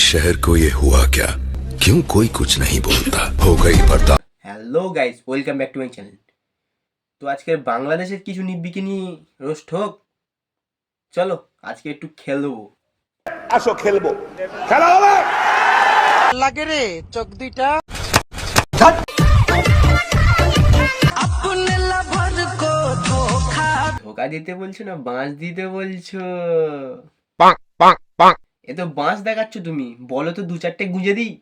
शहर को ये हुआ क्या? क्यों कोई कुछ नहीं बोलता? हो गई बर्दाश्त। Hello guys, welcome back to my channel. তো আজকে বাংলাদেশের কিছু নিব্বিকে নিয়ে রোস্ট হোক। চলো আজকে একটু খেলবো। আসো খেলবো, খেলা হবে। লাগে রে চোখ দুইটা ধোকা দিতে বলছো না বাঁশ দিতে বলছো? এ তো বাঁশ দেখাচ্ছ তুমি, বলো তো দু চারটে গুঁজে দিই।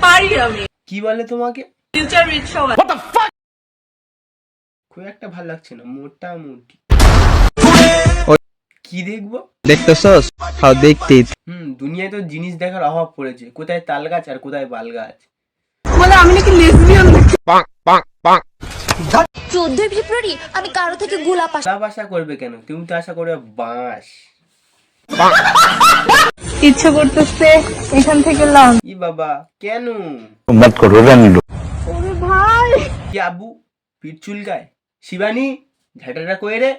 পারি আমি কি বলে তোমাকে? ফিউচার রিচ সবাই খুব একটা ভালো লাগছে না, মোটামুটি। কি দেখবো? দেখতেছস হাও দেখতে দুনিয়ায় তো জিনিস দেখার অভাব পড়েছে, কোথায় তাল গাছ আর কোথায় বাল গাছ। বলে আমি নাকি লেসবিয়ান। 14 ফেব্রুয়ারি আমি কারো থেকে গোলাপ গোলাপ আশা করবে কেন? তুমি তো আশা করবে বাঁশ। ইচ্ছে করতেছে এখান থেকে লাম। ই বাবা, কেন? मत करो रहने दो। ওরে ভাই কি আবু পিঠ চুলকায়? শিবানী ঝাঁটাটা কই রে?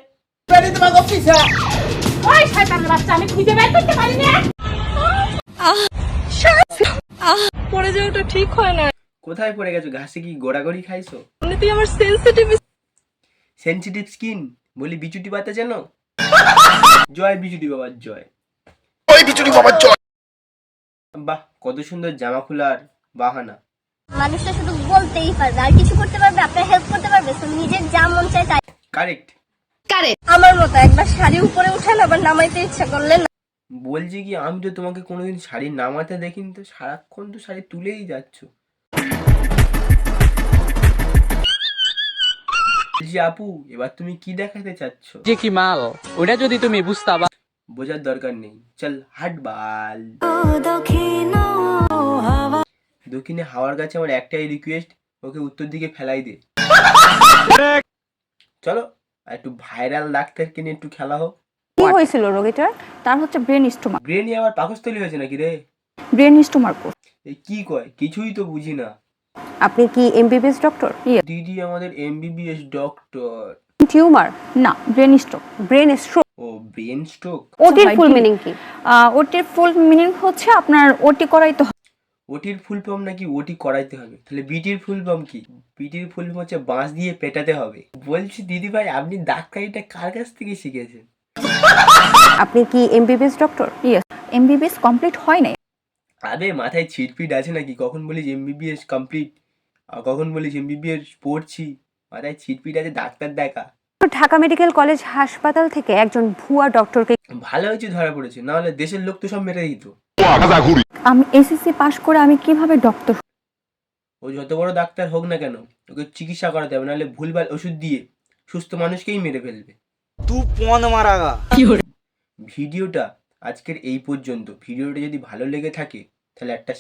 ওই শয়তানের বাচ্চা, আমি খুঁজে বের করতে পারি না। পড়ে যাওয়াটা ঠিক হয় না। কোথায় পড়ে গেছো? ঘাসে কি গোড়াগড়ি খাইছো? এমনিতেই আমার সেনসিটিভ। সেনসিটিভ স্কিন বলি বিচুটি পাতা জানো? জয় বিচুটি বাবার জয়। ওই বিচুরি বাবার জয়। বাহ, কত সুন্দর জামা খোলার বাহানা। মানুষটা শুধু বলতেই পারবে, আর কিছু করতে পারবে, আপনার হেল্প করতে পারবে। তো নিজের যা মন চায় তাই। কারেক্ট। আমার মতো একবার শাড়ি উপরে উঠান, আবার নামাইতে ইচ্ছা করলে না। বলছি কি, আমি তো তোমাকে কোনোদিন শাড়ি নামাতে দেখিনি, তো সারাক্ষণ তো শাড়ি তুলেই যাচ্ছ। বলছি আপু, এবার তুমি কি দেখাতে চাচ্ছ? যে কি মাল ওটা যদি তুমি বুঝতা বোঝার দরকার নেই, চল হাট বাল। দক্ষিণে হাওয়ার কাছে আমার একটাই রিকোয়েস্ট, ওকে উত্তর দিকে ফেলাই দে। চলো আর একটু ভাইরাল ডাক্তারকে নিয়ে একটু খেলা হোক। কি হয়েছিল রোগীটার? তার হচ্ছে ব্রেন স্টোমার। ব্রেনই আবার পাকস্থলী হয়েছে নাকি রে? ব্রেন স্টোমার কোর্স। এই কি কয়, কিছুই তো বুঝি না। আপনি কি এমবিবিএস ডক্টর? দিদি আমাদের এমবিবিএস ডক্টর। টিউমার না, ব্রেন স্ট্রোক। Brain stroke. ও ব্রেন স্ট্রোক। ওটির ফুল মিনিং কি? ওটির ফুল মিনিং হচ্ছে আপনার ওটি করাইতে হবে। ওটির ফুল ফর্ম নাকি ওটি করাইতে হবে? তাহলে বিটির ফুল ফর্ম কি? বিটির ফুল ফর্ম হচ্ছে বাঁশ দিয়ে পেটাতে হবে। বলছি দিদি ভাই, আপনি ডাক্তারিটা কার কাছ থেকে শিখেছেন? আপনি কি MBBS doctor? Yes. MBBS complete হয় নাই। আবে মাথায় ছিটপিট আছে নাকি? কখন বলিস এমবিবিএস কমপ্লিট আর কখন বলিস এমবিবিএস পড়ছি। মাথায় ছিটপিট আছে, ডাক্তার দেখা। ঢাকা মেডিকেল কলেজ হাসপাতাল থেকে একজন ভুয়া ডক্টরকে ভালো হয়েছে ধরা পড়েছে, না হলে দেশের লোক তো সব মেরে দিত। আমি এসএসসি পাশ করে আমি কিভাবে ডক্টর? ও যত বড় ডাক্তার হোক না কেন, ওকে চিকিৎসা করাতে হবে, নাহলে ভুলভাল ওষুধ দিয়ে সুস্থ মানুষকেই মেরে ফেলবে। তু পন মারাগা। ভিডিওটা আজকের এই পর্যন্ত। ভিডিওটা যদি ভালো লেগে থাকে তাহলে একটা